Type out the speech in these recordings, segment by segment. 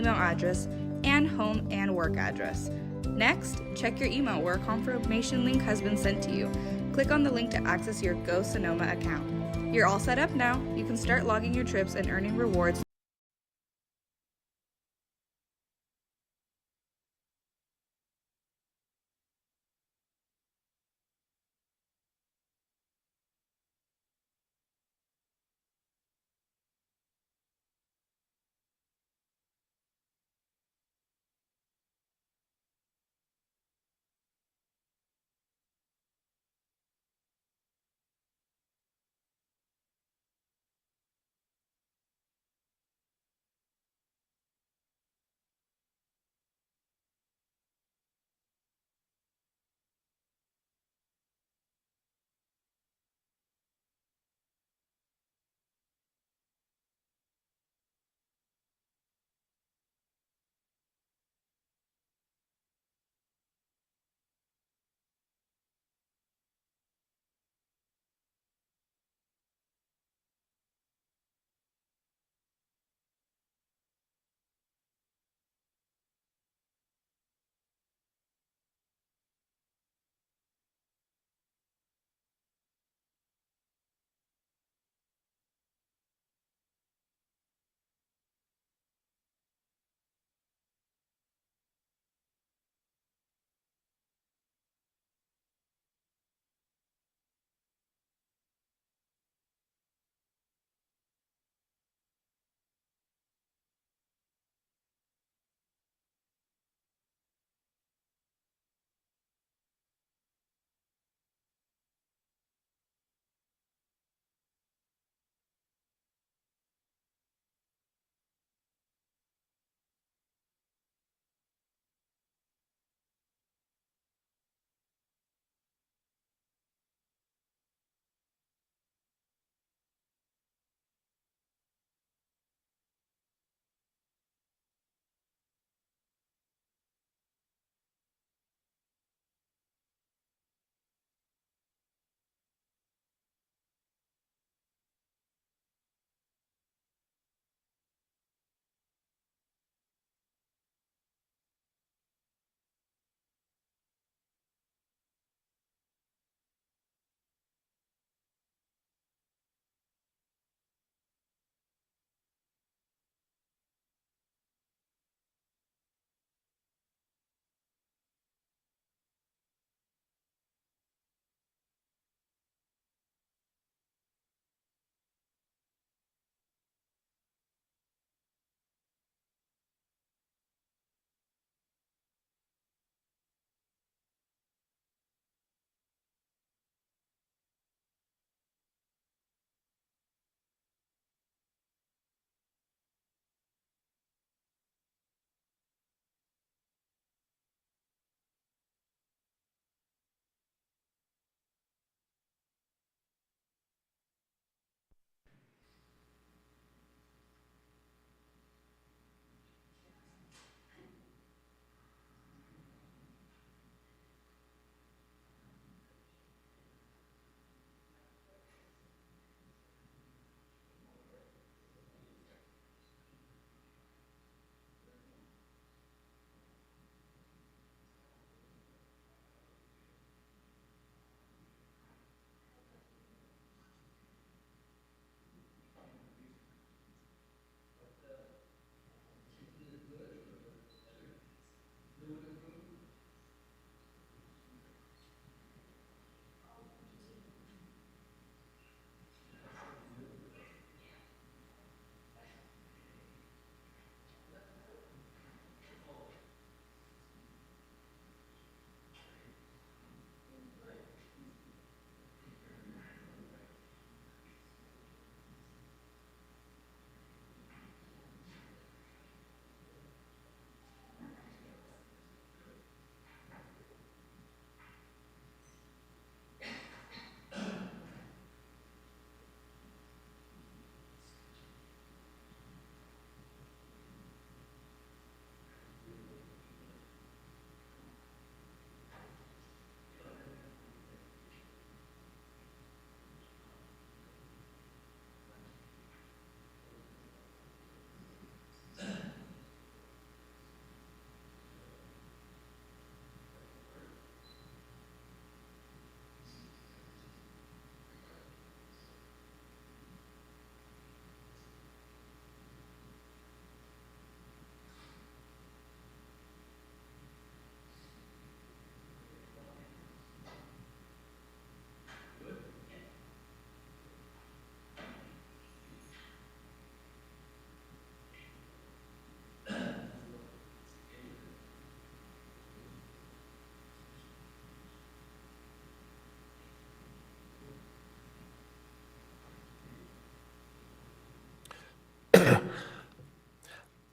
email address, and home and work address. Next, check your email where a confirmation link has been sent to you. Click on the link to access your Go Sonoma account. You're all set up now. You can start logging your trips and earning rewards.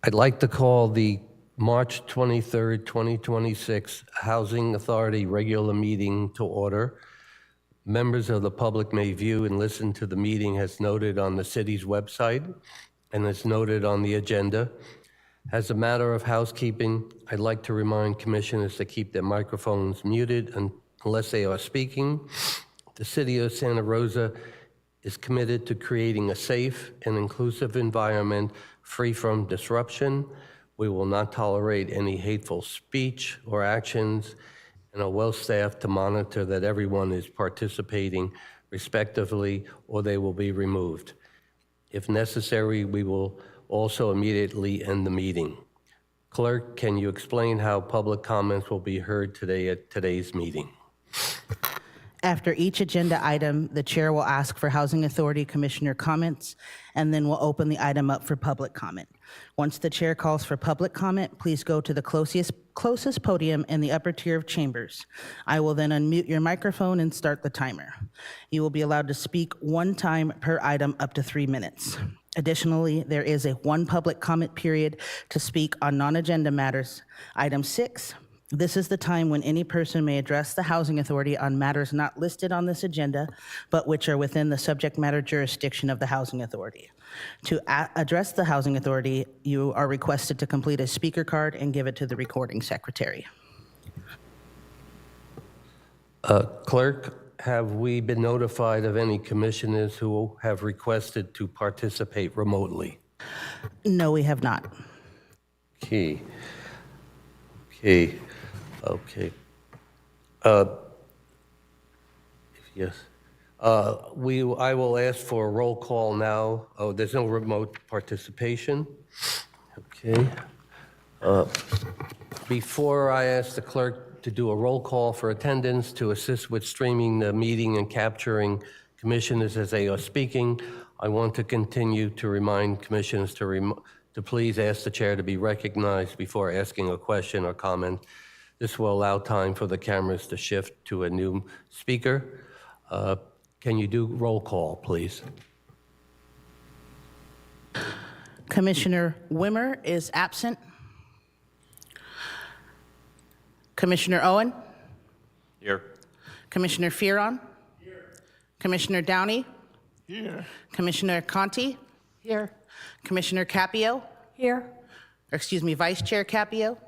I'd like to call the March 23rd, 2026 Housing Authority regular meeting to order. Members of the public may view and listen to the meeting as noted on the city's website and as noted on the agenda. As a matter of housekeeping, I'd like to remind commissioners to keep their microphones muted unless they are speaking. The City of Santa Rosa is committed to creating a safe and inclusive environment free from disruption. We will not tolerate any hateful speech or actions and are well-staffed to monitor that everyone is participating respectively or they will be removed. If necessary, we will also immediately end the meeting. Clerk, can you explain how public comments will be heard today at today's meeting? After each agenda item, the chair will ask for Housing Authority Commissioner comments, and then we'll open the item up for public comment. Once the chair calls for public comment, please go to the closest podium in the upper tier of chambers. I will then unmute your microphone and start the timer. You will be allowed to speak one time per item up to 3 minutes. Additionally, there is a one public comment period to speak on non-agenda matters. Item 6. This is the time when any person may address the Housing Authority on matters not listed on this agenda, but which are within the subject matter jurisdiction of the Housing Authority. To address the Housing Authority, you are requested to complete a speaker card and give it to the recording secretary. Clerk, have we been notified of any commissioners who have requested to participate remotely? No, we have not. Okay. Yes. I will ask for a roll call now. Oh, there's no remote participation. Okay. Before I ask the clerk to do a roll call for attendance to assist with streaming the meeting and capturing commissioners as they are speaking, I want to continue to remind commissioners to please ask the chair to be recognized before asking a question or comment. This will allow time for the cameras to shift to a new speaker. Can you do roll call, please? Commissioner Wimmer is absent. Commissioner Owen? Here. Commissioner Fearon? Here. Commissioner Downey? Here. Commissioner Conti? Here. Commissioner Capio? Here. Vice Chair Capio?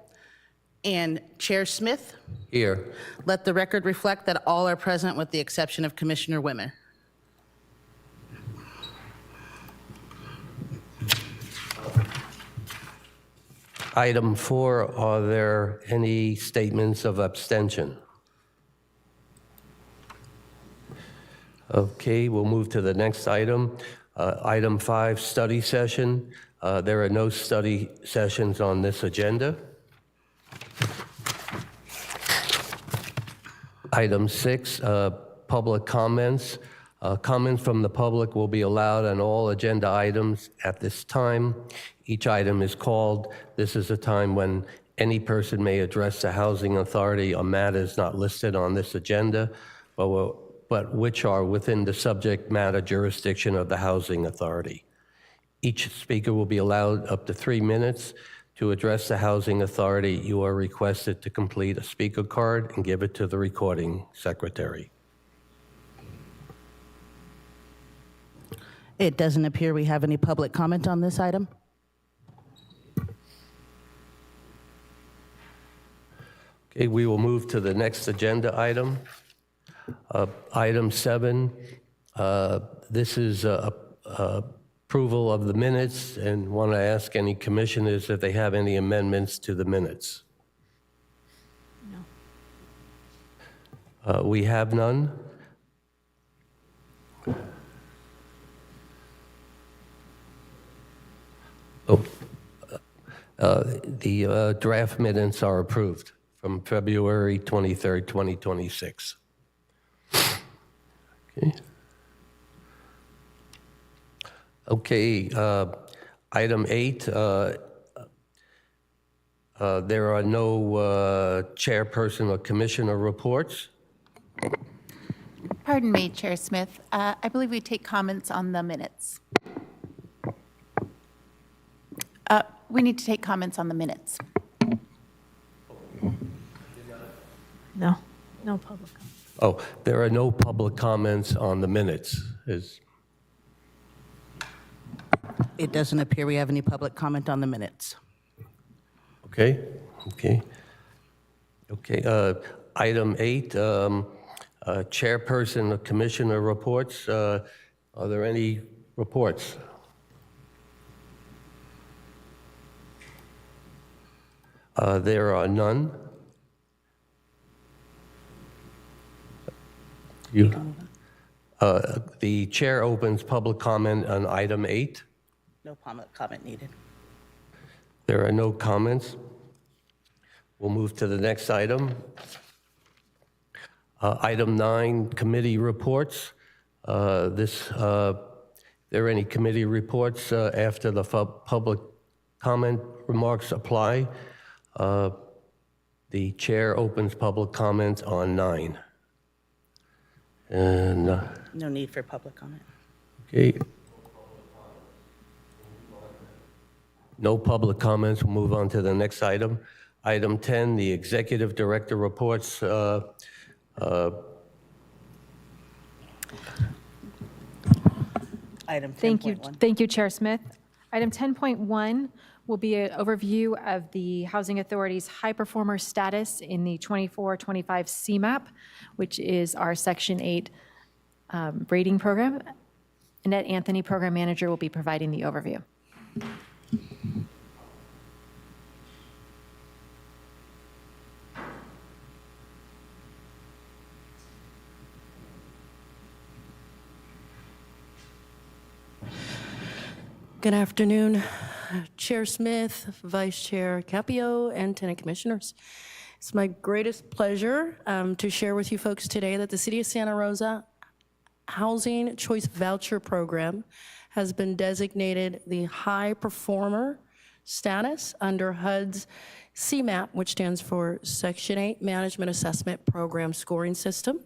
And Chair Smith? Here. Let the record reflect that all are present with the exception of Commissioner Wimmer. Item 4, are there any statements of abstention? Okay, we'll move to the next item. Item 5, study session. There are no study sessions on this agenda. Item 6, public comments. Comments from the public will be allowed on all agenda items at this time. Each item is called. This is a time when any person may address the Housing Authority on matters not listed on this agenda, but which are within the subject matter jurisdiction of the Housing Authority. Each speaker will be allowed up to 3 minutes. To address the Housing Authority, you are requested to complete a speaker card and give it to the recording secretary. It doesn't appear we have any public comment on this item. Okay, we will move to the next agenda item. Item 7, this is approval of the minutes, and want to ask any commissioners if they have any amendments to the minutes. No. We have none. The draft minutes are approved from February 23rd, 2026. Okay, item 8, there are no chairperson or commissioner reports. Pardon me, Chair Smith. I believe we take comments on the minutes. We need to take comments on the minutes. No, no public comment. Oh, there are no public comments on the minutes. It doesn't appear we have any public comment on the minutes. Okay. Item 8, chairperson of commissioner reports. Are there any reports? There are none. The chair opens public comment on item 8. No public comment needed. There are no comments. We'll move to the next item. Item 9, committee reports. There any committee reports after the public comment remarks apply? The chair opens public comment on 9. And, No need for public comment. okay. No public comments. We'll move on to the next item. Item 10, the executive director reports. Item 10.1. Thank you, Chair Smith. Item 10.1 will be an overview of the Housing Authority's high performer status in the 24-25 CMAP, which is our Section 8 rating program. Annette Anthony, Program Manager, will be providing the overview. Good afternoon, Chair Smith, Vice Chair Capio, and tenant commissioners. It's my greatest pleasure to share with you folks today that the City of Santa Rosa Housing Choice Voucher Program has been designated the high performer status under HUD's CMAP, which stands for Section 8 Management Assessment Program Scoring System.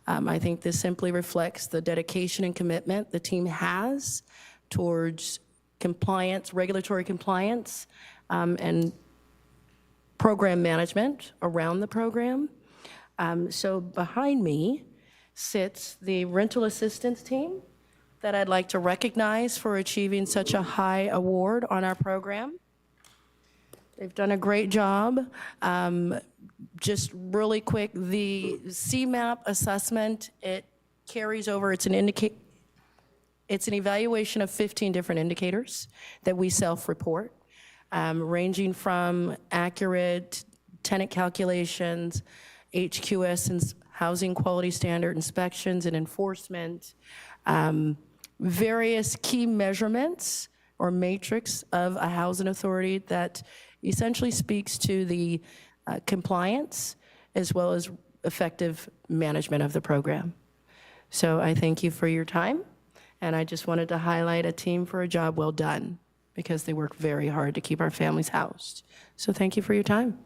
I think this simply reflects the dedication and commitment the team has towards compliance, regulatory compliance, and program management around the program. So behind me sits the rental assistance team that I'd like to recognize for achieving such a high award on our program. They've done a great job. Just really quick, the CMAP assessment, it carries over, it's an evaluation of 15 different indicators that we self-report, ranging from accurate tenant calculations, HQS and housing quality standard inspections and enforcement, various key measurements or matrix of a housing authority that essentially speaks to the compliance as well as effective management of the program. So I thank you for your time. And I just wanted to highlight a team for a job well done because they work very hard to keep our families housed. So thank you for your time.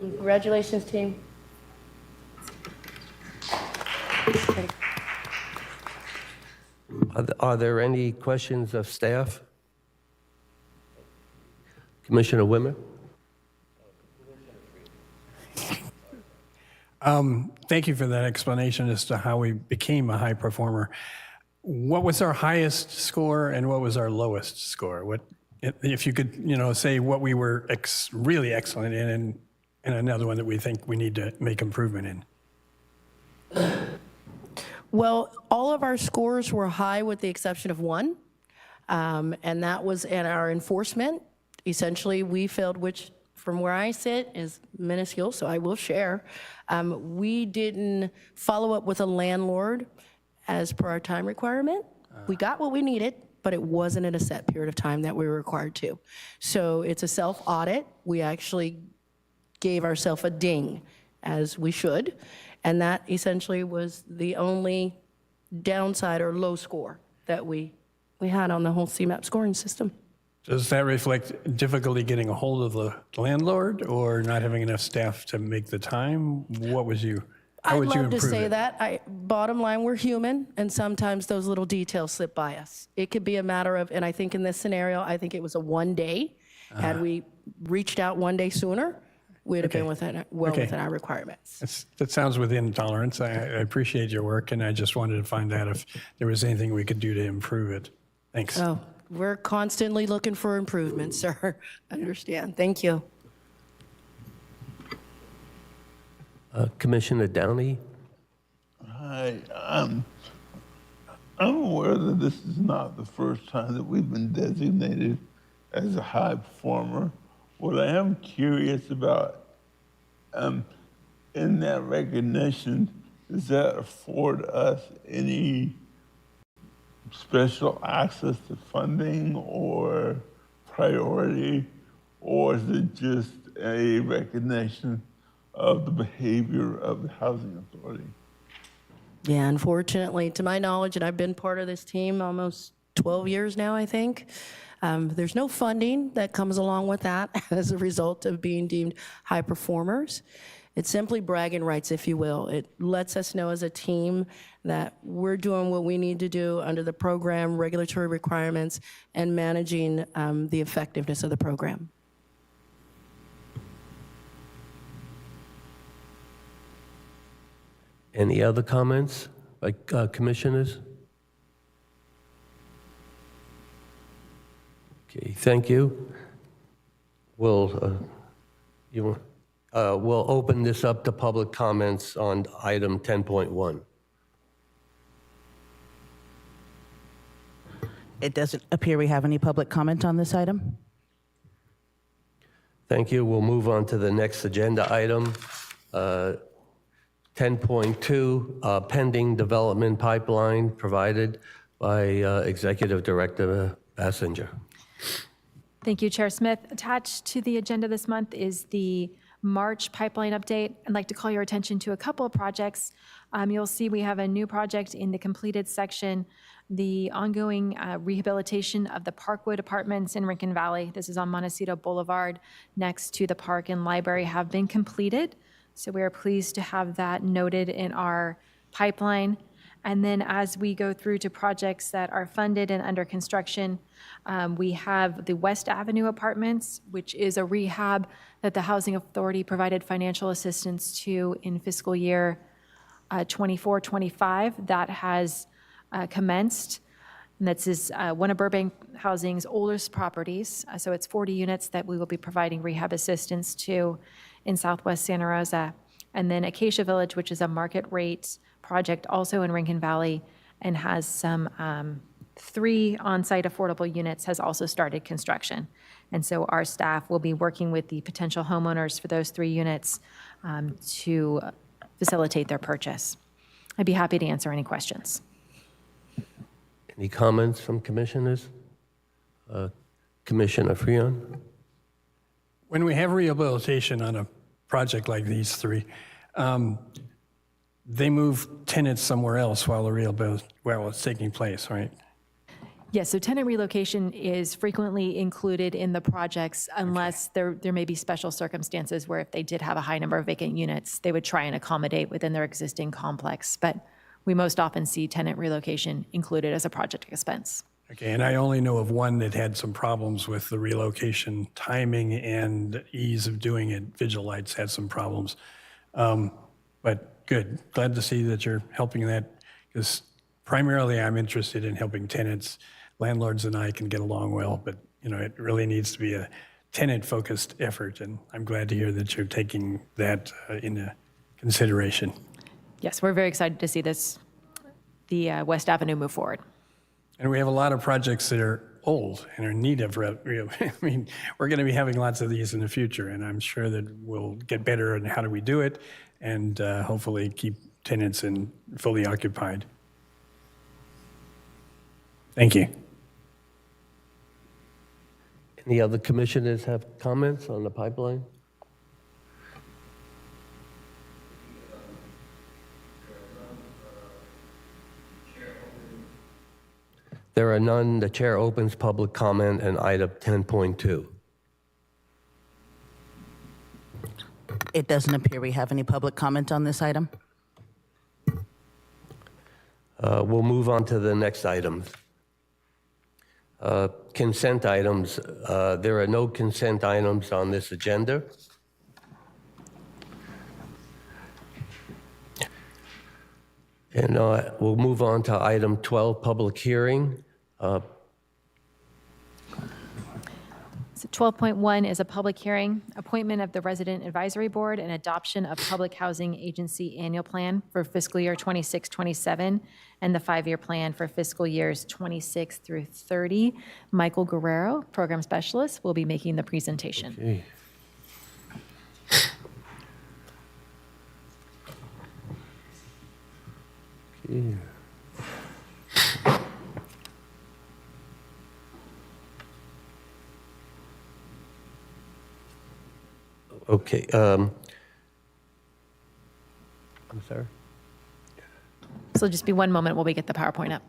And congratulations, team. Are there any questions of staff? Commissioner Wimmer? Thank you for that explanation as to how we became a high performer. What was our highest score and what was our lowest score? What, if you could, say what we were really excellent in and another one that we think we need to make improvement in. Well, all of our scores were high with the exception of one, and that was in our enforcement. Essentially, we failed, which from where I sit is minuscule, so I will share. We didn't follow up with a landlord as per our time requirement. We got what we needed, but it wasn't in a set period of time that we were required to. So it's a self-audit. We actually gave ourselves a ding, as we should, and that essentially was the only downside or low score that we had on the whole CMAP scoring system. Does that reflect difficulty getting a hold of the landlord or not having enough staff to make the time? What was you? How I'd would you love to improve say it? that. Bottom line, we're human, and sometimes those little details slip by us. It could be a matter of, and I think in this scenario, I think it was a 1 day. Had we reached out 1 day sooner, we'd have been Okay. within our requirements. That sounds within tolerance. I appreciate your work, and I just wanted to find out if there was anything we could do to improve it. Thanks. Oh, we're constantly looking for improvement, sir. Understand. Thank you. Commissioner Downey? Hi, I'm aware that this is not the first time that we've been designated as a high performer. What I am curious about, in that recognition, does that afford us any special access to funding or priority, or is it just a recognition of the behavior of the housing authority? Yeah, unfortunately, to my knowledge, and I've been part of this team almost 12 years now, I think, there's no funding that comes along with that as a result of being deemed high performers. It's simply bragging rights, if you will. It lets us know as a team that we're doing what we need to do under the program, regulatory requirements, and managing the effectiveness of the program. Any other comments by commissioners? Okay, thank you. We'll open this up to public comments on item 10.1. It doesn't appear we have any public comment on this item. Thank you. We'll move on to the next agenda item. 10.2, pending development pipeline provided by Executive Director Bassinger. Thank you, Chair Smith. Attached to the agenda this month is the March pipeline update. I'd like to call your attention to a couple of projects. You'll see we have a new project in the completed section, the ongoing rehabilitation of the Parkwood Apartments in Rincon Valley. This is on Montecito Boulevard next to the park and library have been completed. So we are pleased to have that noted in our pipeline. And then as we go through to projects that are funded and under construction, we have the West Avenue Apartments, which is a rehab that the Housing Authority provided financial assistance to in fiscal year 24-25. That has commenced. And this is one of Burbank Housing's oldest properties. So it's 40 units that we will be providing rehab assistance to in Southwest Santa Rosa. And then Acacia Village, which is a market rate project also in Rincon Valley and has some 3 on-site affordable units, has also started construction. And so our staff will be working with the potential homeowners for those 3 units to facilitate their purchase. I'd be happy to answer any questions. Any comments from commissioners? Commissioner Freon? When we have rehabilitation on a project like these 3, they move tenants somewhere else while it's taking place, right? Yes, so tenant relocation is frequently included in the projects unless there may be special circumstances where if they did have a high number of vacant units, they would try and accommodate within their existing complex. But we most often see tenant relocation included as a project expense. Okay, and I only know of one that had some problems with the relocation timing and ease of doing it. Vigil Lights had some problems. But good, glad to see that you're helping that, because primarily I'm interested in helping tenants. Landlords and I can get along well, but it really needs to be a tenant-focused effort, and I'm glad to hear that you're taking that into consideration. Yes, we're very excited to see the West Avenue move forward. And we have a lot of projects that are old and are in need of I mean, we're going to be having lots of these in the future, and I'm sure that we'll get better at how do we do it and hopefully keep tenants fully occupied. Thank you. Any other commissioners have comments on the pipeline? There are none. The chair opens public comment on item 10.2. It doesn't appear we have any public comment on this item. We'll move on to the next items. Consent items. There are no consent items on this agenda. And we'll move on to item 12, public hearing. So 12.1 is a public hearing, appointment of the Resident Advisory Board and adoption of Public Housing Agency Annual Plan for fiscal year 26-27 and the 5-year plan for fiscal years 26 through 30. Michael Guerrero, Program Specialist, will be making the presentation. Okay. Okay. Okay. I'm sorry. So just be one moment while we get the PowerPoint up.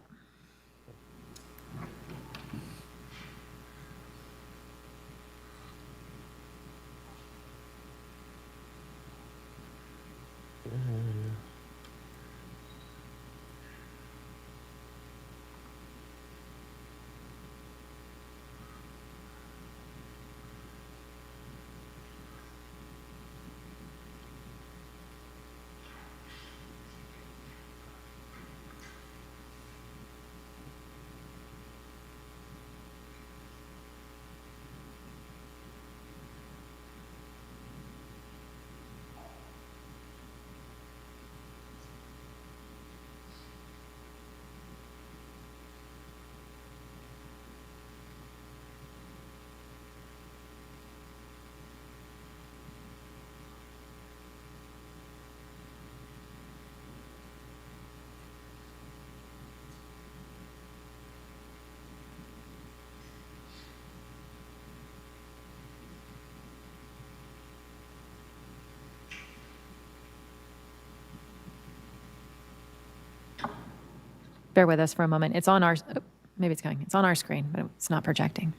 Bear with us for a moment. It's on our, oh, maybe it's going. It's on our screen, but it's not projecting.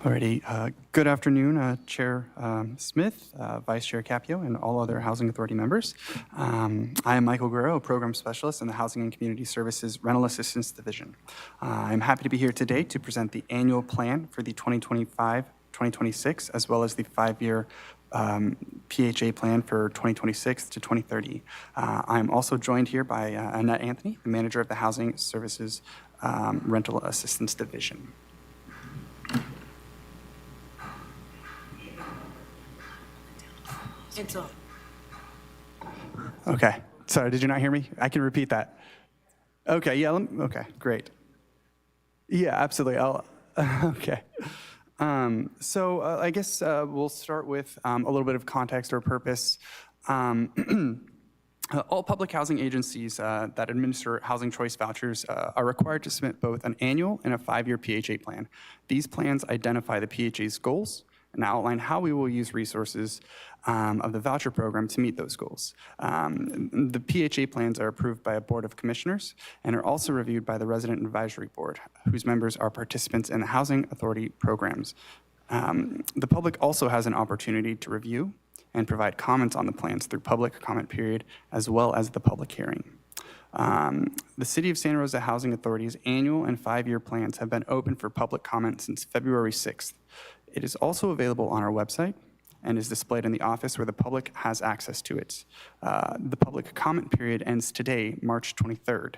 Alrighty. Good afternoon, Chair Smith, Vice Chair Capio, and all other Housing Authority members. I am Michael Guerrero, Program Specialist in the Housing and Community Services Rental Assistance Division. I'm happy to be here today to present the annual plan for the 2025-2026, as well as the 5-year PHA plan for 2026 to 2030. I'm also joined here by Annette Anthony, the Manager of the Housing Services Rental Assistance Division. It's on. Okay. Sorry, did you not hear me? I can repeat that. Okay, yeah, okay, great. Yeah, absolutely. Okay. I guess we'll start with a little bit of context or purpose. All public housing agencies that administer housing choice vouchers are required to submit both an annual and a 5-year PHA plan. These plans identify the PHA's goals and outline how we will use resources of the voucher program to meet those goals. The PHA plans are approved by a board of commissioners and are also reviewed by the Resident Advisory Board, whose members are participants in the Housing Authority programs. The public also has an opportunity to review and provide comments on the plans through public comment period, as well as the public hearing. The City of Santa Rosa Housing Authority's annual and 5-year plans have been open for public comment since February 6th. It is also available on our website and is displayed in the office where the public has access to it. The public comment period ends today, March 23rd.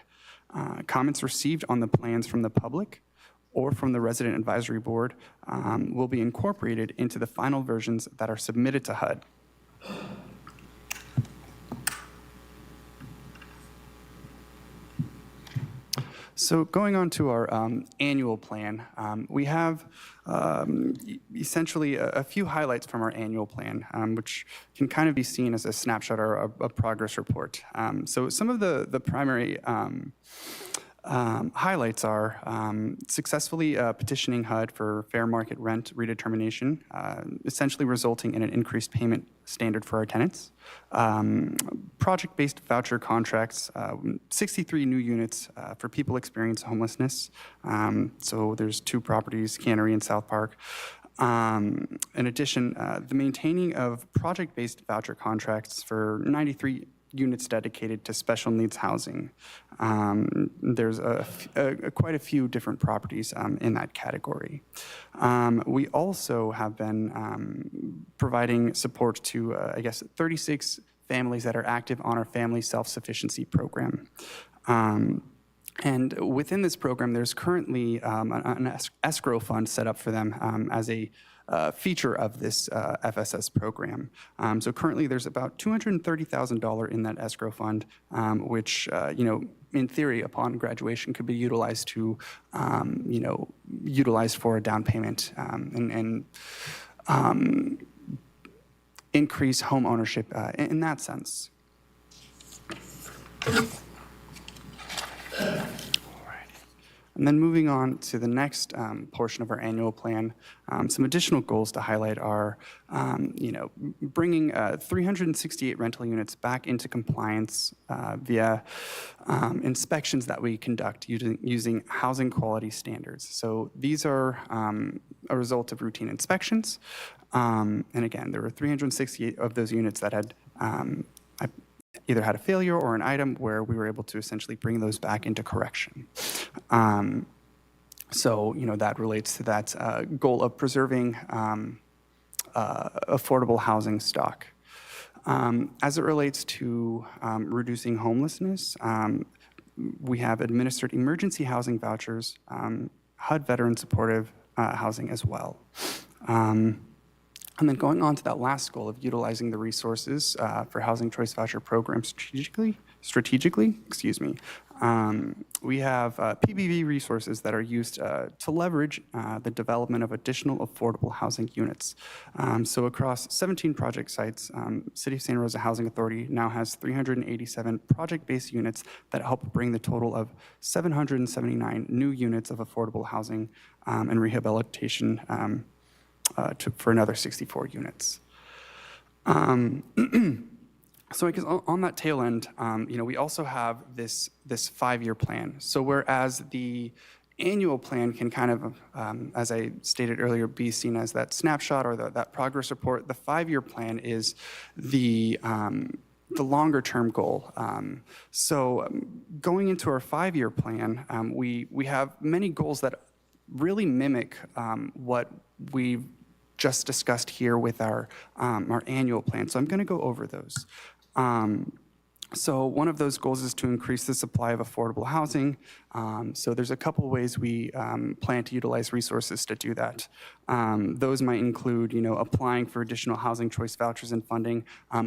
Comments received on the plans from the public or from the Resident Advisory Board will be incorporated into the final versions that are submitted to HUD. So going on to our annual plan, we have essentially a few highlights from our annual plan, which can kind of be seen as a snapshot or a progress report. So some of the primary highlights are successfully petitioning HUD for fair market rent redetermination, essentially resulting in an increased payment standard for our tenants. Project-based voucher contracts, 63 new units for people experiencing homelessness. So there's 2 properties, Cannery and South Park. In addition, the maintaining of project-based voucher contracts for 93 units dedicated to special needs housing. There's quite a few different properties in that category. We also have been providing support to, 36 families that are active on our Family Self-Sufficiency Program. And within this program, there's currently an escrow fund set up for them as a feature of this FSS program. So currently there's about $230,000 in that escrow fund, which, in theory, upon graduation could be utilized to, utilized for a down payment and increase home ownership in that sense. And then moving on to the next portion of our annual plan, some additional goals to highlight are, bringing 368 rental units back into compliance via inspections that we conduct using housing quality standards. So these are a result of routine inspections. And again, there were 368 of those units that had either had a failure or an item where we were able to essentially bring those back into correction. So, that relates to that goal of preserving affordable housing stock. As it relates to reducing homelessness, we have administered emergency housing vouchers, HUD veteran supportive housing as well. And then going on to that last goal of utilizing the resources for Housing Choice Voucher Program strategically, we have PBV resources that are used to leverage the development of additional affordable housing units. So across 17 project sites, City of Santa Rosa Housing Authority now has 387 project-based units that help bring the total of 779 new units of affordable housing and rehabilitation for another 64 units. So I guess on that tail end, we also have this 5-year plan. So whereas the annual plan can kind of, as I stated earlier, be seen as that snapshot or that progress report, the 5-year plan is the longer term goal. So going into our 5-year plan, we have many goals that really mimic what we've just discussed here with our annual plan. So I'm going to go over those. So one of those goals is to increase the supply of affordable housing. So there's a couple ways we plan to utilize resources to do that. Those might include, applying for additional housing choice vouchers and funding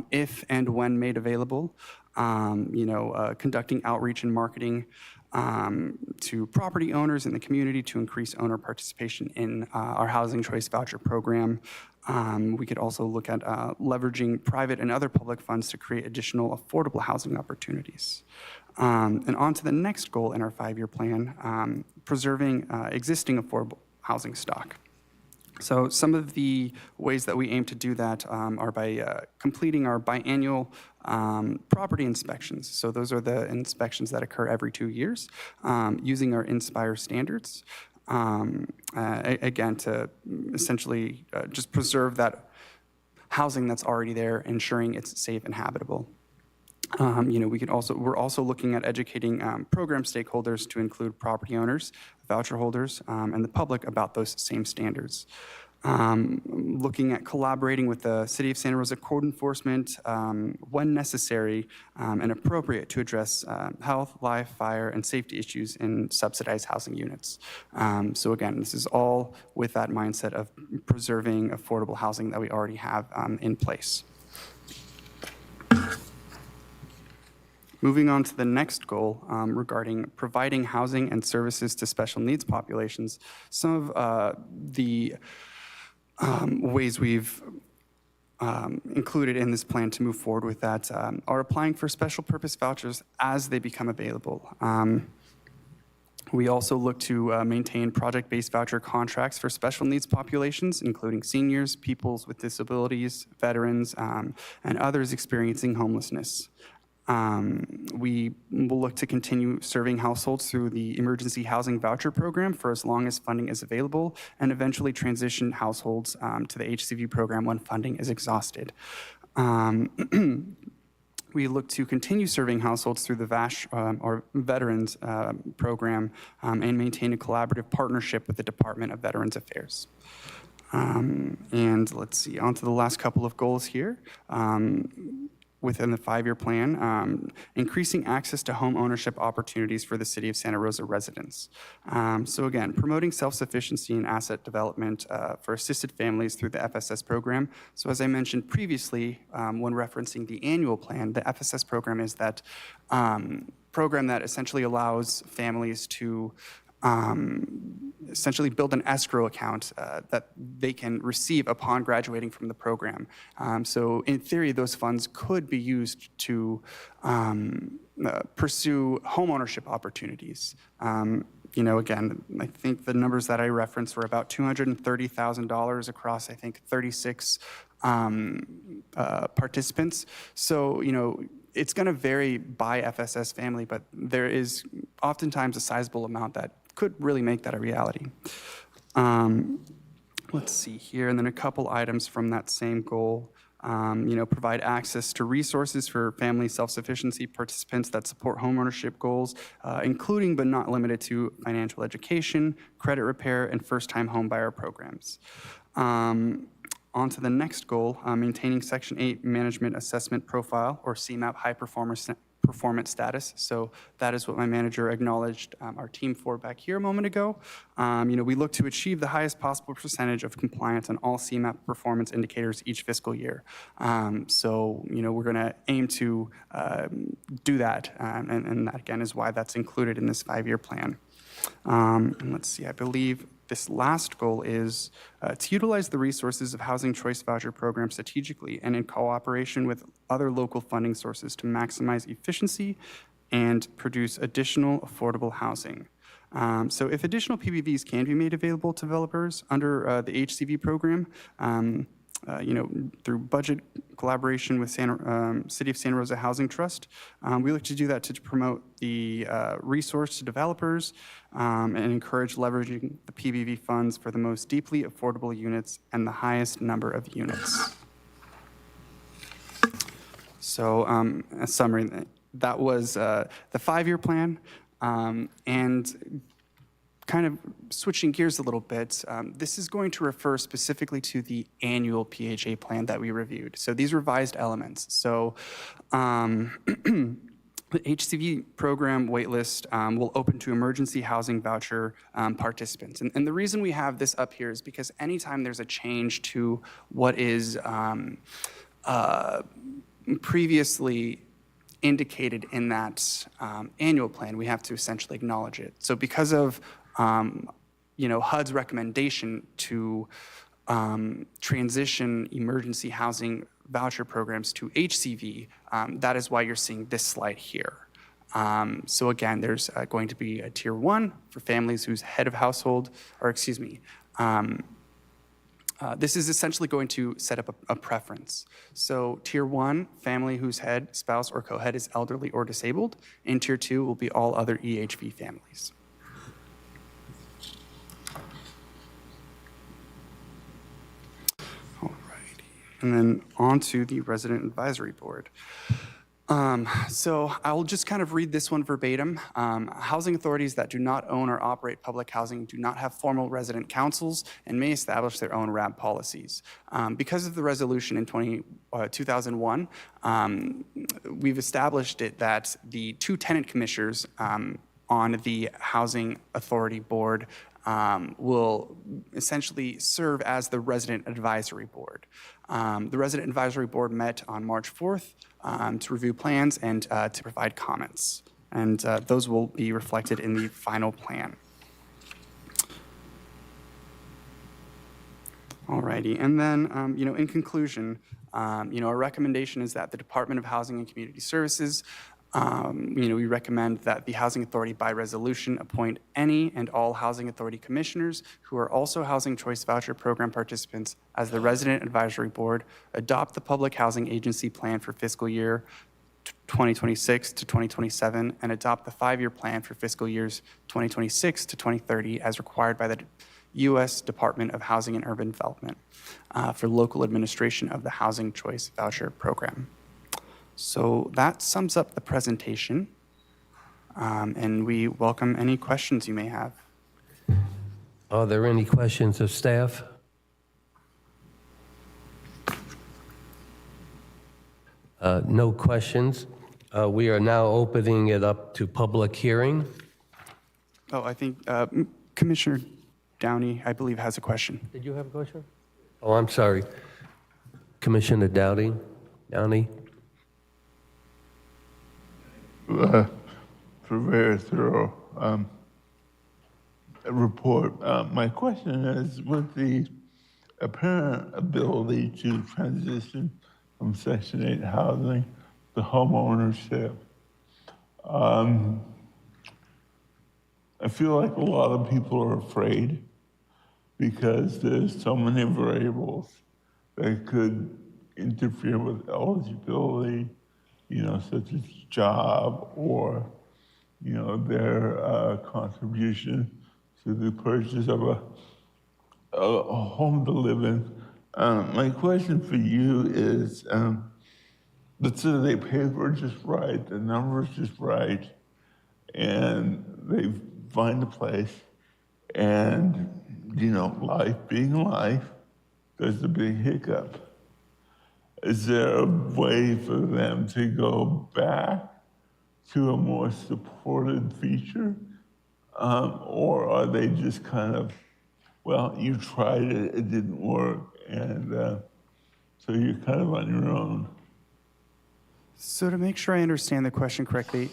if and when made available, conducting outreach and marketing to property owners in the community to increase owner participation in our Housing Choice Voucher Program. We could also look at leveraging private and other public funds to create additional affordable housing opportunities. And on to the next goal in our 5-year plan, preserving existing affordable housing stock. So some of the ways that we aim to do that are by completing our biannual property inspections. So those are the inspections that occur every 2 years, using our Inspire standards, again, to essentially just preserve that housing that's already there, ensuring it's safe and habitable. We're also looking at educating program stakeholders to include property owners, voucher holders, and the public about those same standards. Looking at collaborating with the City of Santa Rosa code enforcement when necessary and appropriate to address health, life, fire, and safety issues in subsidized housing units. So again, this is all with that mindset of preserving affordable housing that we already have in place. Moving on to the next goal regarding providing housing and services to special needs populations, some of the ways we've included in this plan to move forward with that are applying for special purpose vouchers as they become available. We also look to maintain project-based voucher contracts for special needs populations, including seniors, peoples with disabilities, veterans, and others experiencing homelessness. We will look to continue serving households through the Emergency Housing Voucher Program for as long as funding is available, and eventually transition households to the HCV program when funding is exhausted. We look to continue serving households through the VASH or Veterans Program and maintain a collaborative partnership with the Department of Veterans Affairs. And let's see, on to the last couple of goals here. Within the 5-year plan, increasing access to home ownership opportunities for the City of Santa Rosa residents. So again, promoting self-sufficiency and asset development for assisted families through the FSS program. So as I mentioned previously, when referencing the annual plan, the FSS program is that program that essentially allows families to essentially build an escrow account that they can receive upon graduating from the program. So in theory, those funds could be used to pursue homeownership opportunities. You know, again, I think the numbers that I referenced were about $230,000 across, I think, 36 participants. So, you know, it's going to vary by FSS family, but there is oftentimes a sizable amount that could really make that a reality. Let's see here, and then a couple items from that same goal. You know, provide access to resources for family self-sufficiency participants that support homeownership goals, including but not limited to financial education, credit repair, and first-time home buyer programs. On to the next goal, maintaining Section 8 Management Assessment Profile, or CMAP high performance status. So that is what my manager acknowledged our team for back here a moment ago. You know, we look to achieve the highest possible percentage of compliance on all CMAP performance indicators each fiscal year. So, you know, we're going to aim to do that, and that again is why that's included in this 5-year plan. And let's see, I believe this last goal is to utilize the resources of Housing Choice Voucher Program strategically and in cooperation with other local funding sources to maximize efficiency and produce additional affordable housing. So if additional PBVs can be made available to developers under the HCV program, you know, through budget collaboration with City of Santa Rosa Housing Trust. We look to do that to promote the resource to developers and encourage leveraging the PBV funds for the most deeply affordable units and the highest number of units. So a summary, that was the 5-year plan, and kind of switching gears a little bit, this is going to refer specifically to the annual PHA plan that we reviewed. So these revised elements. So the HCV program waitlist will open to emergency housing voucher participants. And the reason we have this up here is because anytime there's a change to what is previously indicated in that annual plan, we have to essentially acknowledge it. So because of you know, HUD's recommendation to transition emergency housing voucher programs to HCV, that is why you're seeing this slide here. So again, there's going to be a tier 1 for families whose head of household, or excuse me, this is essentially going to set up a preference. So tier 1, family whose head, spouse, or co-head is elderly or disabled, and tier 2 will be all other EHV families. And then on to the Resident Advisory Board. So I'll just kind of read this one verbatim. Housing authorities that do not own or operate public housing do not have formal resident councils and may establish their own RAB policies. Because of the resolution in 2001, we've established it that the 2 tenant commissioners on the Housing Authority Board will essentially serve as the Resident Advisory Board. The Resident Advisory Board met on March 4th to review plans and to provide comments. And those will be reflected in the final plan. Alrighty, and then, in conclusion, our recommendation is that the Department of Housing and Community Services, we recommend that the Housing Authority by resolution appoint any and all Housing Authority commissioners who are also Housing Choice Voucher Program participants as the Resident Advisory Board, adopt the Public Housing Agency Plan for fiscal year 2026 to 2027, and adopt the 5-year plan for fiscal years 2026 to 2030 as required by the U.S. Department of Housing and Urban Development for local administration of the Housing Choice Voucher Program. So that sums up the presentation, and we welcome any questions you may have. Are there any questions of staff? No questions. We are now opening it up to public hearing. Oh, I think Commissioner Downey, I believe, has a question. Did you have a question? Oh, I'm sorry. Commissioner Downey? For very thorough report. My question is, with the apparent ability to transition from Section 8 housing to home ownership, I feel like a lot of people are afraid because there's so many variables that could interfere with eligibility, such as job or, their contribution to the purchase of a home to live in. My question for you is, let's say they paper just right, the numbers just right, and they find a place, and, life being life, there's a big hiccup. Is there a way for them to go back to a more supported feature? Or are they just kind of, well, you tried it, it didn't work, and so you're kind of on your own? So to make sure I understand the question correctly,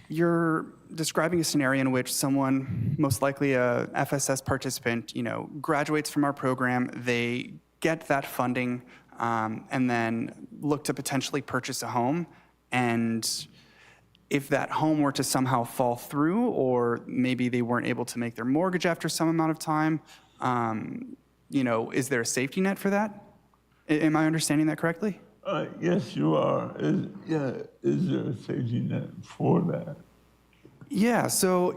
you're describing a scenario in which someone, most likely a FSS participant, graduates from our program, they get that funding, and then look to potentially purchase a home. And if that home were to somehow fall through, or maybe they weren't able to make their mortgage after some amount of time, is there a safety net for that? Am I understanding that correctly? Yes, you are. Is there a safety net for that? Yeah, so,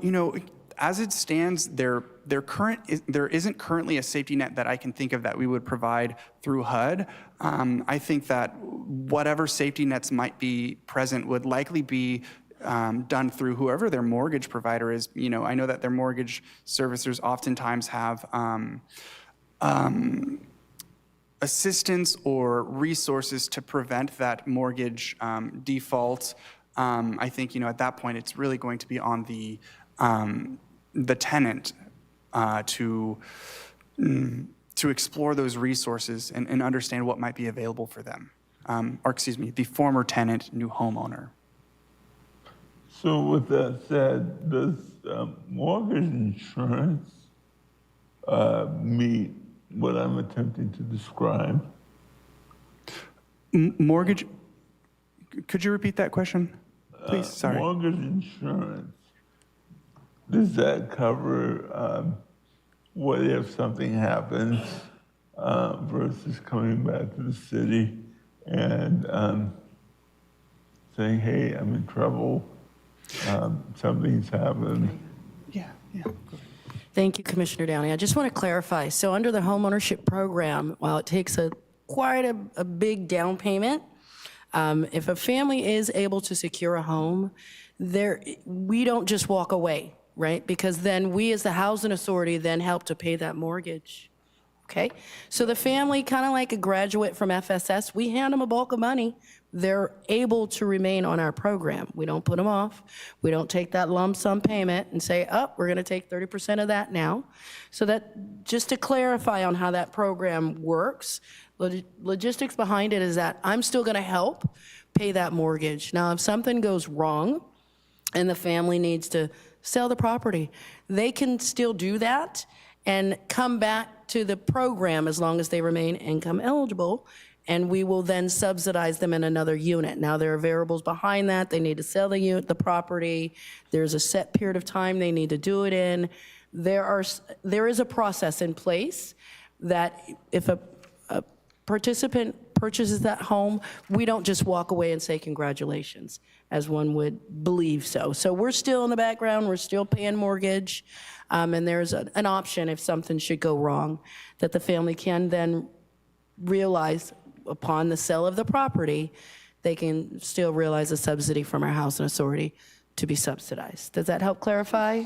as it stands, there isn't currently a safety net that I can think of that we would provide through HUD. I think that whatever safety nets might be present would likely be done through whoever their mortgage provider is. I know that their mortgage servicers oftentimes have assistance or resources to prevent that mortgage default. I think, at that point, it's really going to be on the tenant to explore those resources and understand what might be available for them. The former tenant, new homeowner. So with that said, does mortgage insurance meet what I'm attempting to describe? Mortgage, could you repeat that question, please? Sorry. Mortgage insurance, does that cover what if something happens versus coming back to the city and saying, hey, I'm in trouble, something's happened? Yeah. Thank you, Commissioner Downey. I just want to clarify. So under the homeownership program, while it takes quite a big down payment, if a family is able to secure a home, we don't just walk away, right? Because then we as the housing authority then help to pay that mortgage, okay? So the family, kind of like a graduate from FSS, we hand them a bulk of money, they're able to remain on our program. We don't put them off. We don't take that lump sum payment and say, oh, we're going to take 30% of that now. So that, just to clarify on how that program works, logistics behind it is that I'm still going to help pay that mortgage. Now, if something goes wrong and the family needs to sell the property, they can still do that and come back to the program as long as they remain income eligible, and we will then subsidize them in another unit. Now, there are variables behind that. They need to sell the property. There's a set period of time they need to do it in. There is a process in place that if a participant purchases that home, we don't just walk away and say congratulations, as one would believe so. So we're still in the background, we're still paying mortgage, and there's an option if something should go wrong, that the family can then realize upon the sale of the property, they can still realize a subsidy from our housing authority to be subsidized. Does that help clarify?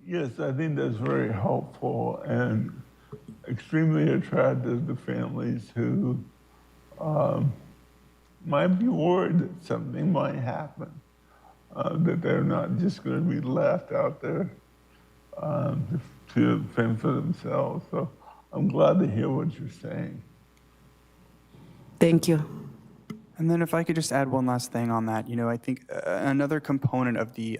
Yes, I think that's very helpful and extremely attractive to families who might be worried that something might happen, that they're not just going to be left out there to fend for themselves. So I'm glad to hear what you're saying. Thank you. And then if I could just add one last thing on that, I think another component of the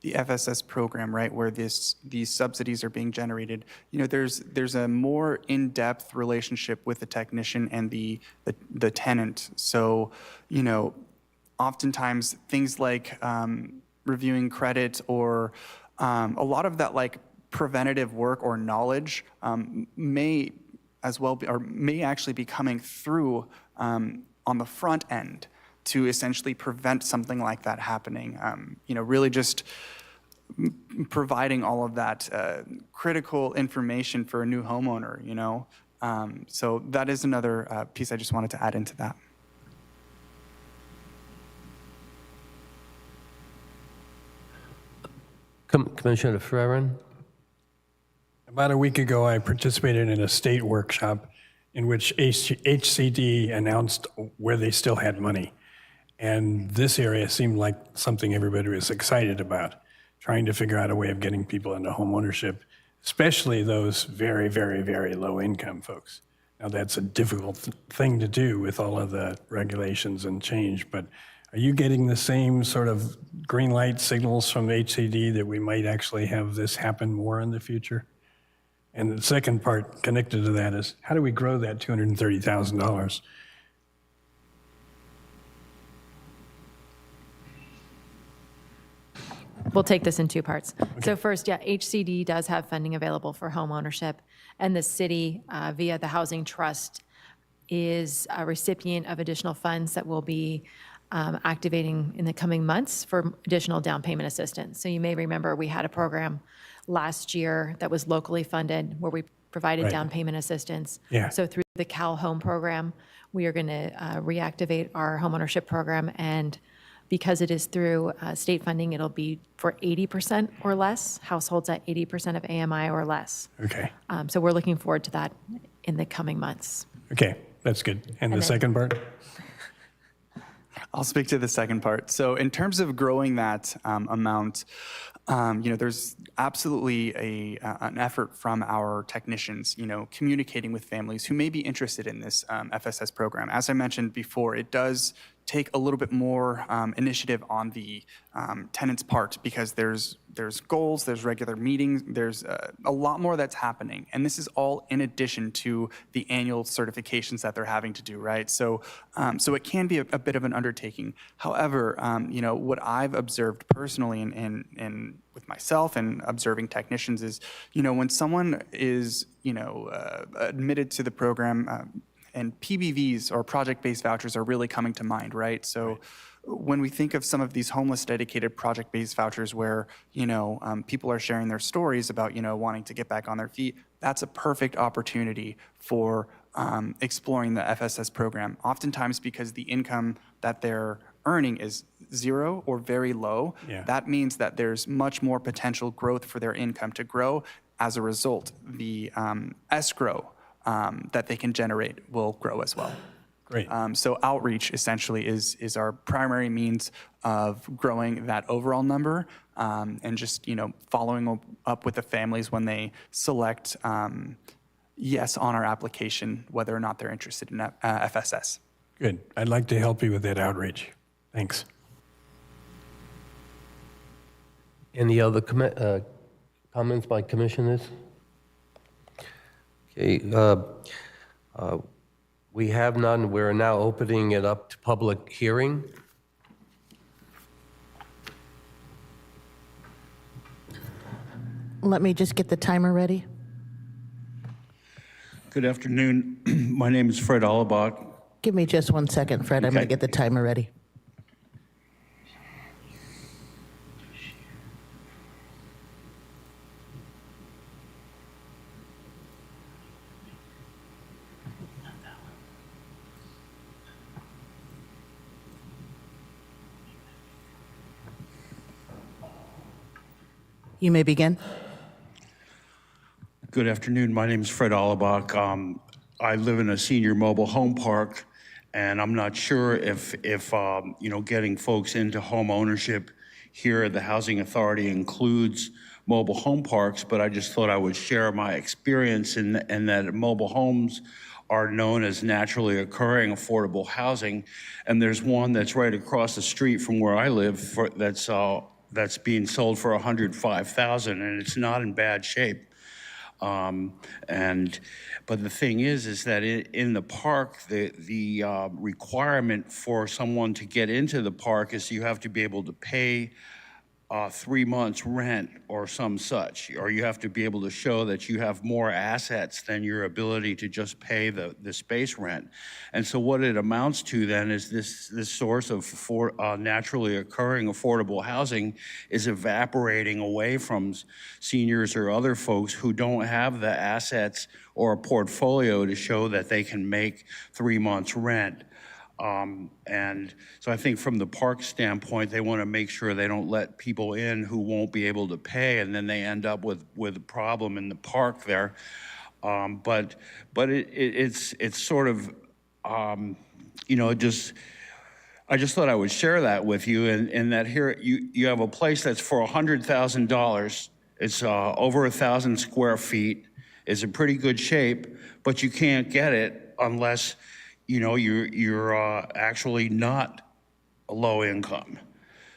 FSS program, right, where these subsidies are being generated, there's a more in-depth relationship with the technician and the tenant. So, oftentimes things like reviewing credit or a lot of that like preventative work or knowledge may as well be, or may actually be coming through on the front end to essentially prevent something like that happening. Really just providing all of that critical information for a new homeowner, So that is another piece I just wanted to add into that. Commissioner Ferrin? About a week ago, I participated in a state workshop in which HCD announced where they still had money. And this area seemed like something everybody was excited about, trying to figure out a way of getting people into home ownership, especially those very, very, very low income folks. Now, that's a difficult thing to do with all of the regulations and change, but are you getting the same sort of green light signals from HCD that we might actually have this happen more in the future? And the second part connected to that is, how do we grow that $230,000? We'll take this in two parts. So first, HCD does have funding available for home ownership, and the city, via the Housing Trust, is a recipient of additional funds that will be activating in the coming months for additional down payment assistance. So you may remember we had a program last year that was locally funded where we provided down payment assistance. Yeah. So through the Cal Home program, we are going to reactivate our homeownership program, and because it is through state funding, it'll be for 80% or less, households at 80% of AMI or less. Okay, So we're looking forward to that in the coming months. okay, that's good. And the then- second part? I'll speak to the second part. So in terms of growing that amount, there's absolutely an effort from our technicians, communicating with families who may be interested in this FSS program. As I mentioned before, it does take a little bit more initiative on the tenant's part because there's goals, there's regular meetings, there's a lot more that's happening. And this is all in addition to the annual certifications that they're having to do, right? So it can be a bit of an undertaking. However, what I've observed personally and with myself and observing technicians is, when someone is, admitted to the program, and PBVs or project-based vouchers are really coming to mind, right? So when we think of some of these homeless dedicated project-based vouchers where, people are sharing their stories about, wanting to get back on their feet, that's a perfect opportunity for exploring the FSS program. Oftentimes because the income that they're earning is zero or very low, that means that there's much more potential growth for their income to grow. As a result, the escrow that they can generate will grow as well. Great. So outreach essentially is our primary means of growing that overall number, and just, following up with the families when they select yes on our application, whether or not they're interested in FSS. Good. I'd like to help you with that outreach. Thanks. Any other comments by commissioners? Okay, we have none. We're now opening it up to public hearing. Let me just get the timer ready. Good afternoon. My name is Fred Allebach. Give me just 1 second, Fred. I'm going to get the timer ready. You may begin. Good afternoon. My name is Fred Allebach. I live in a senior mobile home park, and I'm not sure if getting folks into home ownership here at the Housing Authority includes mobile home parks, but I just thought I would share my experience in that mobile homes are known as naturally occurring affordable housing, and there's one that's right across the street from where I live that's being sold for $105,000, and it's not in bad shape. But the thing is that in the park, the requirement for someone to get into the park is you have to be able to pay 3 months rent or some such, or you have to be able to show that you have more assets than your ability to just pay the space rent. And so what it amounts to then is this source of naturally occurring affordable housing is evaporating away from seniors or other folks who don't have the assets or a portfolio to show that they can make 3 months rent. And so I think from the park standpoint, they want to make sure they don't let people in who won't be able to pay, and then they end up with a problem in the park there. But it's sort of, I just thought I would share that with you, and that here you have a place that's for $100,000. It's over 1,000 square feet. It's in pretty good shape, but you can't get it unless you're actually not a low income.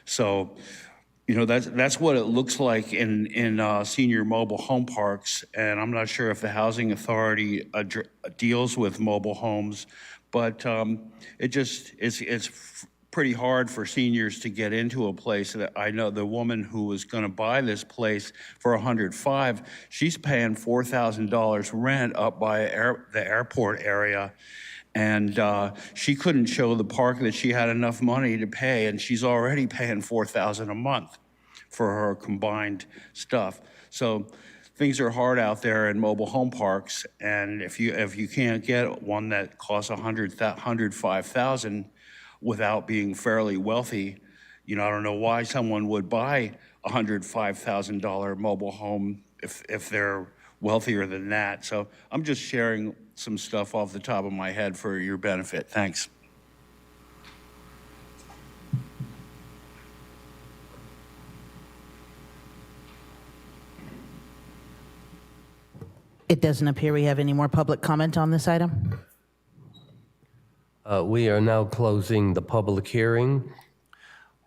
So, that's what it looks like in senior mobile home parks. And I'm not sure if the Housing Authority deals with mobile homes, but it's pretty hard for seniors to get into a place. That I know the woman who was going to buy this place for $105,000, she's paying $4,000 rent up by the airport area. And she couldn't show the park that she had enough money to pay, and she's already paying $4,000 a month for her combined stuff. So things are hard out there in mobile home parks, and if you can't get one that costs $105,000 without being fairly wealthy, I don't know why someone would buy a $105,000 mobile home if they're wealthier than that. So I'm just sharing some stuff off the top of my head for your benefit. Thanks. It doesn't appear we have any more public comment on this item. We are now closing the public hearing.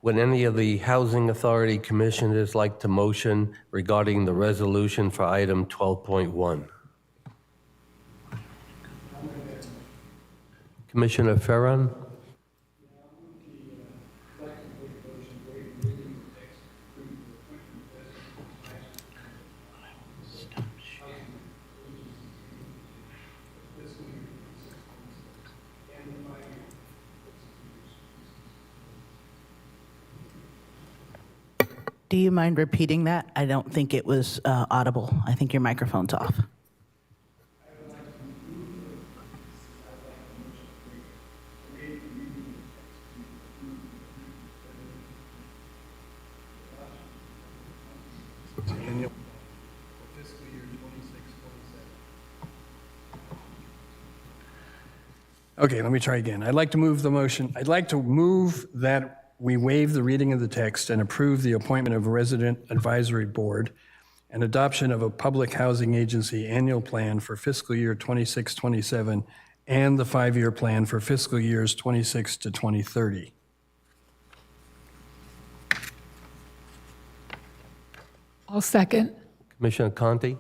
Would any of the Housing Authority commissioners like to motion regarding the resolution for item 12.1? Commissioner Ferran? Do you mind repeating that? I don't think it was audible. I think your microphone's off. Okay, let me try again. I'd like to move the motion. I'd like to move that we waive the reading of the text and approve the appointment of a resident advisory board and adoption of a public housing agency annual plan for fiscal year 26-27 and the 5-year plan for fiscal years 26 to 2030. I'll second. Commissioner Conti?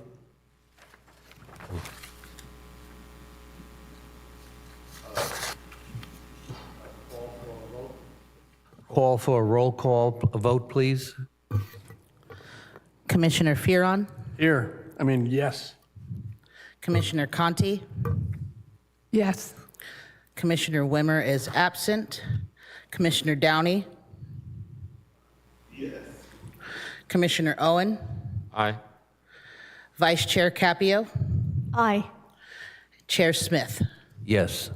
Call for a roll call vote, please. Commissioner Fearon, Yes. Commissioner Conti, Yes. Commissioner Wimmer is absent. Commissioner Downey? Yes. Commissioner Owen? Aye. Vice Chair Capio? Aye. Chair Smith? Yes.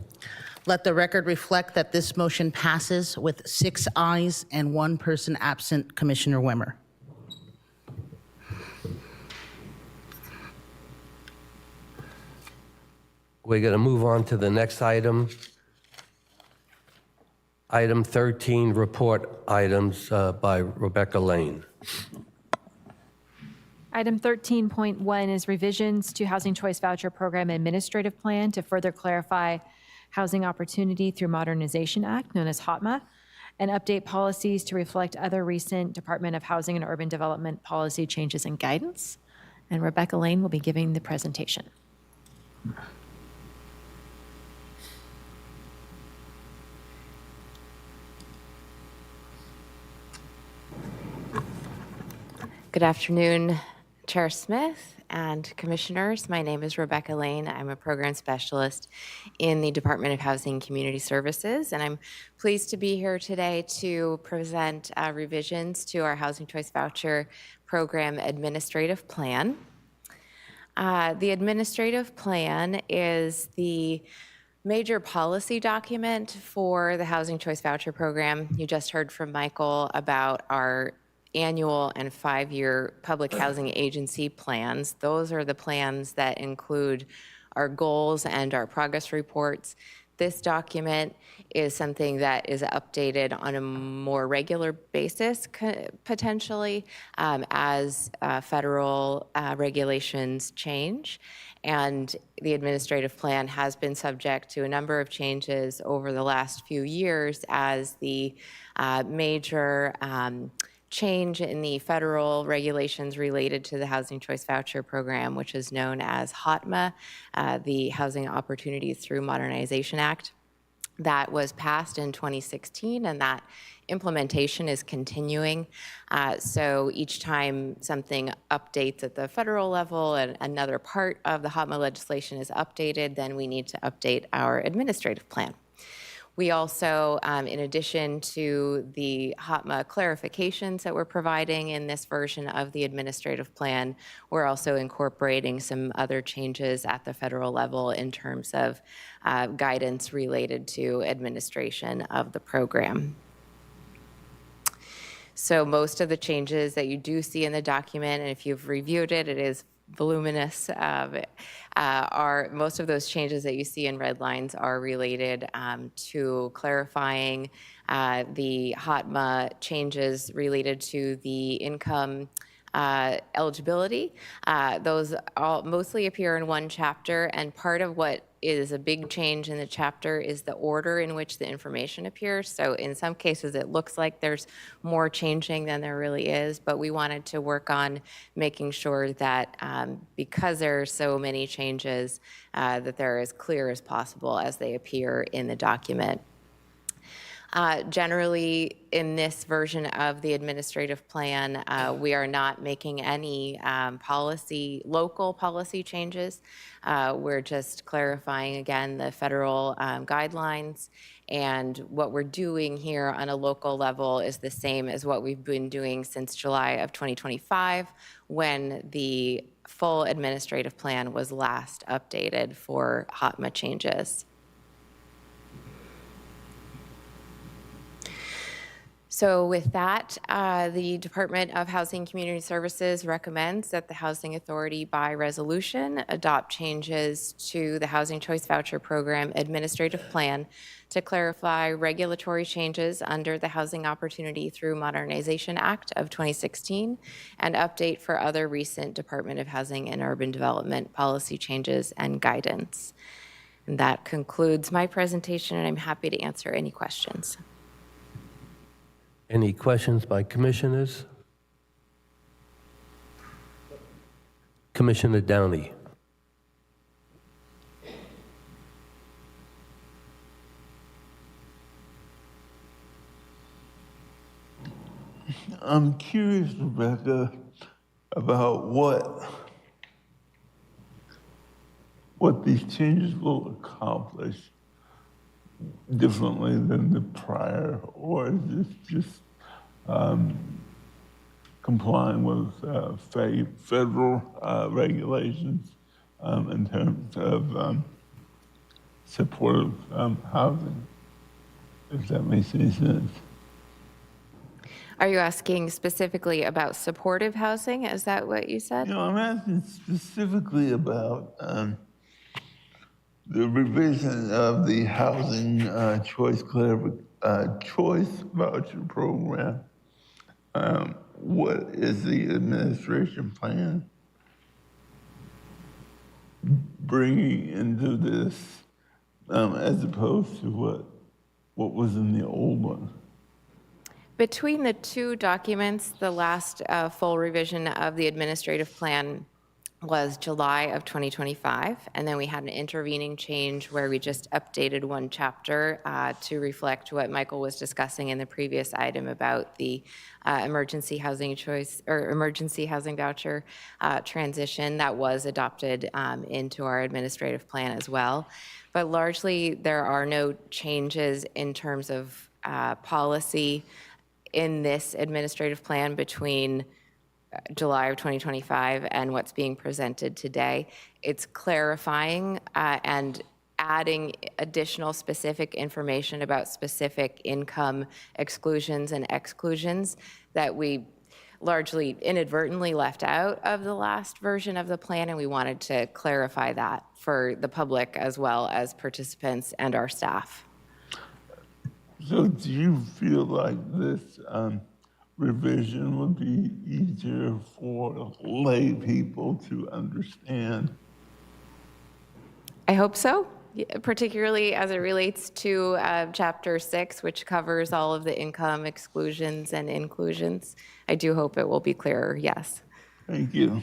Let the record reflect that this motion passes with 6 ayes and 1 person absent, Commissioner Wimmer. We're going to move on to the next item. Item 13, report items by Rebecca Lane. Item 13.1 is revisions to Housing Choice Voucher Program Administrative Plan to further clarify Housing Opportunity through Modernization Act, known as HOTMA, and update policies to reflect other recent Department of Housing and Urban Development policy changes and guidance. And Rebecca Lane will be giving the presentation. Good afternoon, Chair Smith and Commissioners. My name is Rebecca Lane. I'm a program specialist in the Department of Housing and Community Services, and I'm pleased to be here today to present revisions to our Housing Choice Voucher Program Administrative Plan. The Administrative Plan is the major policy document for the Housing Choice Voucher Program. You just heard from Michael about our annual and 5-year public housing agency plans. Those are the plans that include our goals and our progress reports. This document is something that is updated on a more regular basis, potentially, as federal regulations change. And the administrative plan has been subject to a number of changes over the last few years as the major change in the federal regulations related to the Housing Choice Voucher Program, which is known as HOTMA, the Housing Opportunities Through Modernization Act. That was passed in 2016, and that implementation is continuing. So each time something updates at the federal level and another part of the HOTMA legislation is updated, then we need to update our administrative plan. We also, in addition to the HOTMA clarifications that we're providing in this version of the administrative plan, we're also incorporating some other changes at the federal level in terms of guidance related to administration of the program. So most of the changes that you do see in the document, and if you've reviewed it, it is voluminous. Most of those changes that you see in red lines are related to clarifying the HOTMA changes related to the income eligibility. Those all mostly appear in one chapter, and part of what is a big change in the chapter is the order in which the information appears. So in some cases, it looks like there's more changing than there really is, but we wanted to work on making sure that because there are so many changes, that they're as clear as possible as they appear in the document. Generally, in this version of the administrative plan, we are not making any local policy changes. We're just clarifying, again, the federal guidelines. And what we're doing here on a local level is the same as what we've been doing since July of 2025, when the full administrative plan was last updated for HOTMA changes. So with that, the Department of Housing and Community Services recommends that the Housing Authority by resolution adopt changes to the Housing Choice Voucher Program Administrative Plan to clarify regulatory changes under the Housing Opportunity Through Modernization Act of 2016 and update for other recent Department of Housing and Urban Development policy changes and guidance. And that concludes my presentation, and I'm happy to answer any questions. Any questions by commissioners? Commissioner Downey. I'm curious, Rebecca, about what these changes will accomplish differently than the prior, or is this just complying with federal regulations in terms of supportive housing, if that makes any sense? Are you asking specifically about supportive housing? Is that what you said? No, I'm asking specifically about the revision of the Housing Choice Voucher Program. What is the administration plan bringing into this as opposed to what was in the old one? Between the two documents, the last full revision of the administrative plan was July of 2025, and then we had an intervening change where we just updated one chapter to reflect what Michael was discussing in the previous item about the emergency housing choice or emergency housing voucher transition that was adopted into our administrative plan as well. But largely, there are no changes in terms of policy in this administrative plan between July of 2025 and what's being presented today. It's clarifying and adding additional specific information about specific income exclusions and exclusions that we largely inadvertently left out of the last version of the plan, and we wanted to clarify that for the public as well as participants and our staff. So do you feel like this revision would be easier for lay people to understand? I hope so, particularly as it relates to Chapter 6, which covers all of the income exclusions and inclusions. I do hope it will be clearer, yes. Thank you.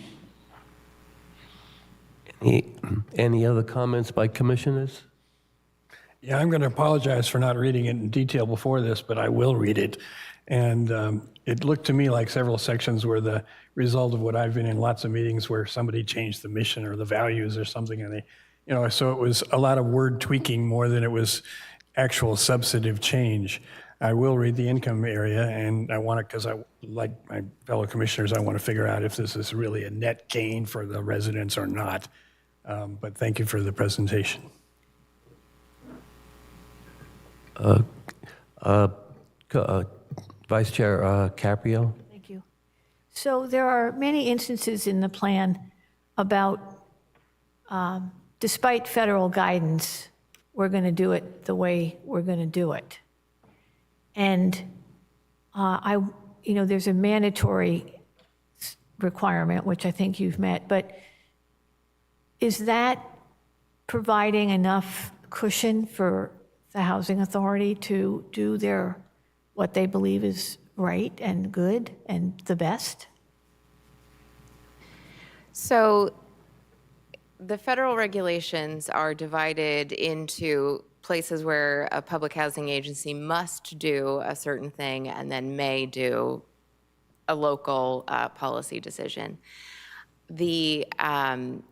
Any other comments by commissioners? Yeah, I'm going to apologize for not reading it in detail before this, but I will read it. And it looked to me like several sections were the result of what I've been in lots of meetings where somebody changed the mission or the values or something, and they, so it was a lot of word tweaking more than it was actual substantive change. I will read the income area, and I want to, because like my fellow commissioners, I want to figure out if this is really a net gain for the residents or not. But thank you for the presentation. Vice Chair Caprio? Thank you. So there are many instances in the plan about, despite federal guidance, we're going to do it the way we're going to do it. And there's a mandatory requirement, which I think you've met, but is that providing enough cushion for the Housing Authority to do what they believe is right and good and the best? So the federal regulations are divided into places where a public housing agency must do a certain thing and then may do a local policy decision. The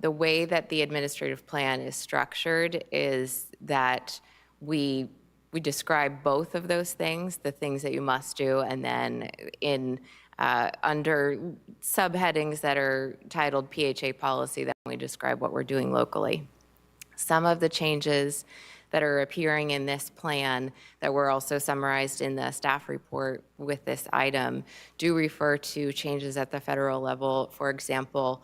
way that the administrative plan is structured is that we describe both of those things, the things that you must do, and then in under subheadings that are titled PHA policy, then we describe what we're doing locally. Some of the changes that are appearing in this plan that were also summarized in the staff report with this item do refer to changes at the federal level. For example,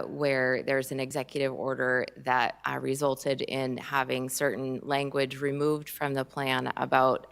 where there's an executive order that resulted in having certain language removed from the plan about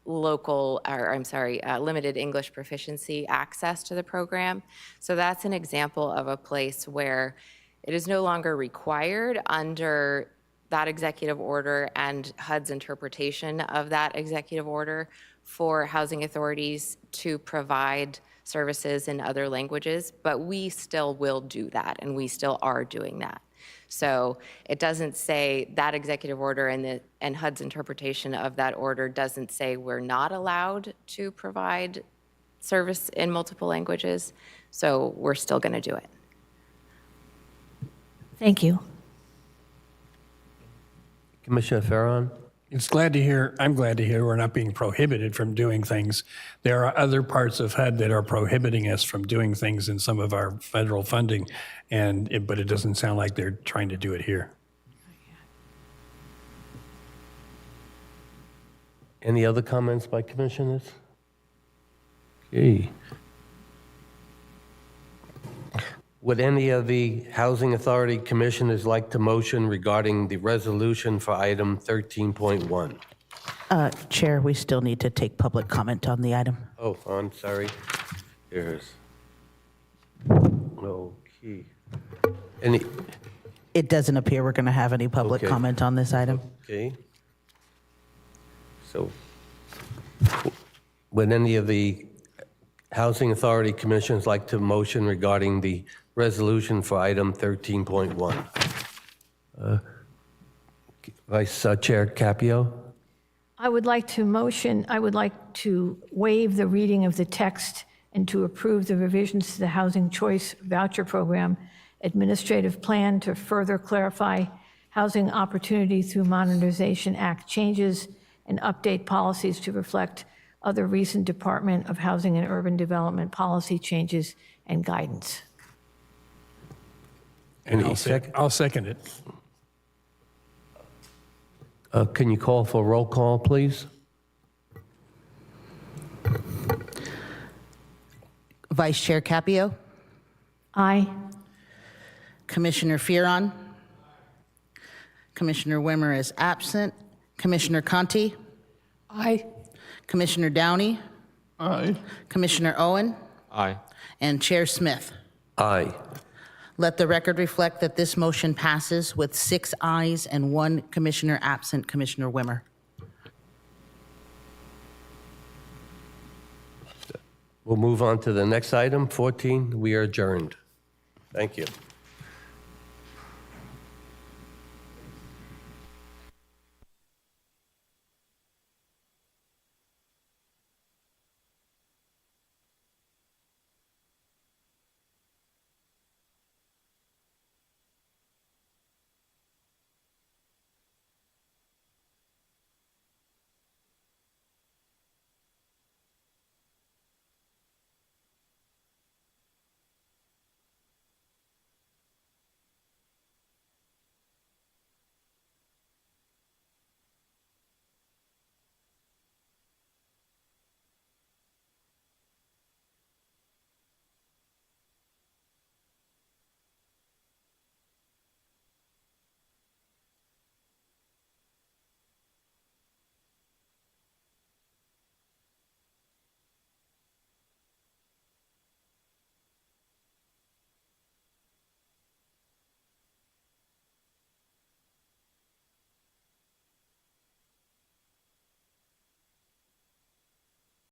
limited English proficiency access to the program. So that's an example of a place where it is no longer required under that executive order and HUD's interpretation of that executive order for housing authorities to provide services in other languages, but we still will do that, and we still are doing that. So it doesn't say that executive order and HUD's interpretation of that order doesn't say we're not allowed to provide service in multiple languages. So we're still going to do it. Thank you. Commissioner Farron? I'm glad to hear we're not being prohibited from doing things. There are other parts of HUD that are prohibiting us from doing things in some of our federal funding, but it doesn't sound like they're trying to do it here. Any other comments by commissioners? Okay. Would any of the Housing Authority commissioners like to motion regarding the resolution for item 13.1? Chair, we still need to take public comment on the item. Oh, I'm sorry. There's, okay. It doesn't appear we're going to have any public Okay. comment on this item. Okay. So, would any of the Housing Authority commissioners like to motion regarding the resolution for item 13.1? Vice Chair Capio? I would like to waive the reading of the text and to approve the revisions to the Housing Choice Voucher Program Administrative Plan to further clarify housing opportunity through Modernization Act changes and update policies to reflect other recent Department of Housing and Urban Development policy changes and guidance. And Any second? I'll second it. Can you call for a roll call, please? Vice Chair Capio? Aye. Commissioner Fearon? Commissioner Wimmer is absent. Commissioner Conti? Aye. Commissioner Downey? Aye. Commissioner Owen? Aye. And Chair Smith. Aye. Let the record reflect that this motion passes with 6 ayes and 1 commissioner absent, Commissioner Wimmer. We'll move on to the next item, 14. We are adjourned. Thank you.